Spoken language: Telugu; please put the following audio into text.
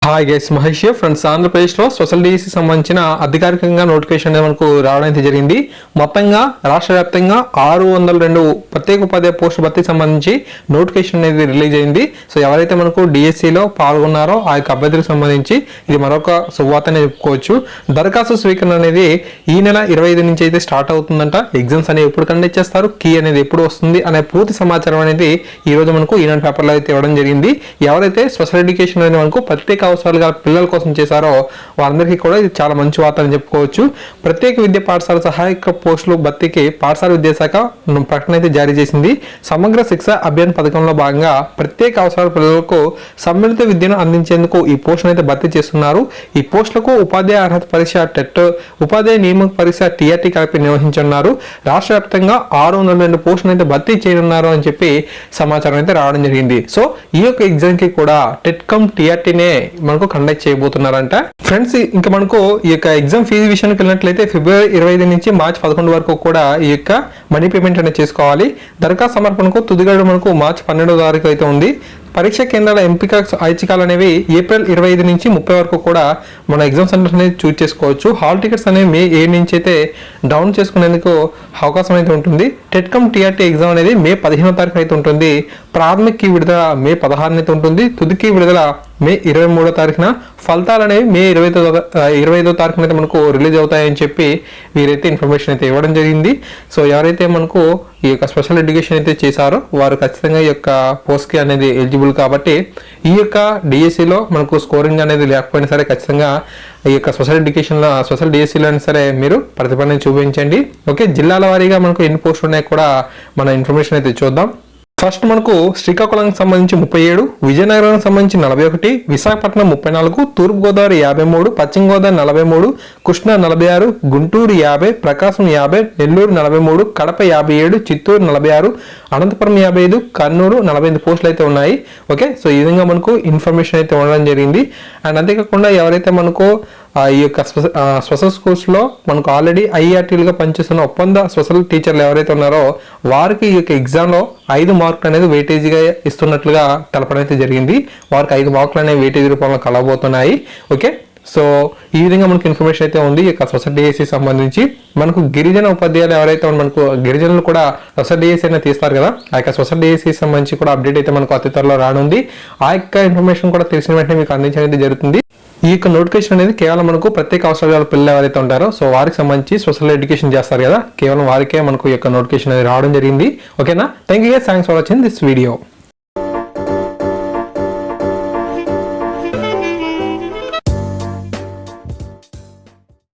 Hi guys, Mahesh friends. ఆంధ్రప్రదేశ్లో స్పెషల్ డిఎస్సి సంబంధించిన అధికారికంగా నోటిఫికేషన్ అనేది మనకు రావడం జరిగింది. మొత్తంగా రాష్ట్ర వ్యాప్తంగా 602 ప్రత్యేక ఉపాధ్యాయ పోస్టు భర్తీ సంబంధించి నోటిఫికేషన్ అనేది రిలీజ్ అయింది. సో ఎవరైతే మనకు డిఎస్సిలో పాల్గొన్నారో ఆ యొక్క అభ్యర్థులకు సంబంధించి ఇది మరొక శుభవార్త అనేది చెప్పుకోవచ్చు. దరఖాస్తు స్వీకరణ అనేది ఈ నెల 25 నుంచి అయితే స్టార్ట్ అవుతుందంట. ఎగ్జామ్స్ అనేవి ఎప్పుడు కండక్ట్ చేస్తారు, కీ అనేది ఎప్పుడు వస్తుంది అనే పూర్తి సమాచారం అనేది ఈ రోజు మనకు ఈనాడు పేపర్లో అయితే ఇవ్వడం జరిగింది. ఎవరైతే స్పెషల్ ఎడ్యుకేషన్ అనేది మనకు ప్రత్యేక అవసరాలుగా పిల్లల కోసం చేశారో వారందరికీ కూడా ఇది చాలా మంచి వార్త అని చెప్పుకోవచ్చు. ప్రత్యేక విద్యా పాఠశాల సహాయక పోస్టులు భర్తీకి పాఠశాల విద్యాశాఖ ప్రకటన అయితే జారీ చేసింది. సమగ్ర శిక్ష అభియాన్ పథకంలో భాగంగా ప్రత్యేక అవసరాల పిల్లలకు సమ్మిళిత విద్యను అందించేందుకు ఈ పోస్టును అయితే భర్తీ చేస్తున్నారు. ఈ పోస్టులకు ఉపాధ్యాయ అర్హత పరీక్ష టెట్, ఉపాధ్యాయ నియామక పరీక్ష టీఆర్టీ కలిపి నిర్వహించనున్నారు. రాష్ట్ర వ్యాప్తంగా 602 పోస్టులు అయితే భర్తీ చేయనున్నారు అని చెప్పి సమాచారం అయితే రావడం జరిగింది. సో ఈ యొక్క ఎగ్జామ్ కి కూడా టెట్ కమ్ టీఆర్టీనే మనకు కండక్ట్ చేయబోతున్నారంట. ఫ్రెండ్స్, ఇంకా మనకు ఈ యొక్క ఎగ్జామ్ ఫీజు విషయానికి వెళ్ళినట్లయితే ఫిబ్రవరి 25 నుంచి మార్చి 11 వరకు కూడా ఈ యొక్క మనీ పేమెంట్ అనేది చేసుకోవాలి. దరఖాస్తు సమర్పణకు తుదిగడువు మనకు మార్చి 12వ తారీఖు అయితే ఉంది. పరీక్ష కేంద్రాల ఎంపిక ఐచ్ఛికాలు అనేవి ఏప్రిల్ 25 నుంచి 30 వరకు కూడా మన ఎగ్జామ్ సెంటర్ అనేది చూజ్ చేసుకోవచ్చు. హాల్ టికెట్స్ అనేవి మే 7 నుంచి అయితే డౌన్ చేసుకునేందుకు అవకాశం అయితే ఉంటుంది. టెట్ కమ్ టీఆర్టీ ఎగ్జామ్ అనేది మే 15వ తారీఖు అయితే ఉంటుంది. ప్రాథమిక విడుదల మే 16 అయితే ఉంటుంది. తుదికి విడుదల మే 23వ తారీఖున. ఫలితాలు అనేవి మే 25వ తారీఖున అయితే మనకు రిలీజ్ అవుతాయని చెప్పి వీరైతే ఇన్ఫర్మేషన్ అయితే ఇవ్వడం జరిగింది. సో ఎవరైతే మనకు ఈ యొక్క స్పెషల్ ఎడ్యుకేషన్ అయితే చేశారో వారు ఖచ్చితంగా ఈ యొక్క పోస్ట్కి అనేది ఎలిజిబుల్ కాబట్టి ఈ యొక్క డిఎస్సిలో మనకు స్కోరింగ్ అనేది లేకపోయినా సరే ఖచ్చితంగా ఈ యొక్క స్పెషల్ ఎడ్యుకేషన్లో స్పెషల్ డిఎస్సిలో అయినా సరే మీరు ప్రతిభని చూపించండి. ఓకే, జిల్లాల వారీగా మనకు ఎన్ని పోస్టులు ఉన్నాయో కూడా మన ఇన్ఫర్మేషన్ అయితే చూద్దాం. ఫస్ట్ మనకు శ్రీకాకుళంకి సంబంధించి 37, విజయనగరానికి సంబంధించి 41, విశాఖపట్నం 34, తూర్పుగోదావరి 53, పశ్చిమ గోదావరి 43, కృష్ణా 46, గుంటూరు 50, ప్రకాశం 50, నెల్లూరు 43, కడప 57, చిత్తూరు 46, అనంతపురం 55, కర్నూలు 45 పోస్టులు అయితే ఉన్నాయి. ఓకే, సో ఈ విధంగా మనకు ఇన్ఫర్మేషన్ అయితే ఉండడం జరిగింది. అండ్ అంతేకాకుండా ఎవరైతే మనకు ఈ యొక్క స్పెషల్ స్కూల్స్లో మనకు ఆల్రెడీ ఐఆర్టీలుగా పనిచేస్తున్న ఒప్పంద స్పెషల్ టీచర్లు ఎవరైతే ఉన్నారో వారికి ఈ యొక్క ఎగ్జామ్లో 5 మార్కులు అనేది వెయిటేజీగా ఇస్తున్నట్లుగా తెలపడం అయితే జరిగింది. వారికి 5 మార్కులు అనేవి వెయిటేజీ రూపంలో కలవబోతున్నాయి. ఓకే, సో ఈ విధంగా మనకు ఇన్ఫర్మేషన్ అయితే ఉంది. ఈ యొక్క స్పెషల్ డిఎస్సి సంబంధించి మనకు గిరిజన ఉపాధ్యాయులు ఎవరైతే మనకు గిరిజనులు కూడా స్పెషల్ డిఎస్సి అయినా తీస్తారు కదా, ఆ యొక్క స్పెషల్ డిఎస్సి సంబంధించి కూడా అప్డేట్ అయితే మనకు అతి త్వరలో రానుంది. ఆ యొక్క ఇన్ఫర్మేషన్ కూడా తెలిసిన వెంటనే మీకు అందించడం జరుగుతుంది. ఈ యొక్క నోటిఫికేషన్ అనేది కేవలం మనకు ప్రత్యేక అవసరాల పిల్లలు ఎవరైతే ఉంటారో సో వారికి సంబంధించి స్పెషల్ ఎడ్యుకేషన్ చేస్తారు కదా, కేవలం వారికే మనకు ఈ యొక్క నోటిఫికేషన్ అనేది రావడం జరిగింది. ఓకేనా, thank you, thanks for watching this video.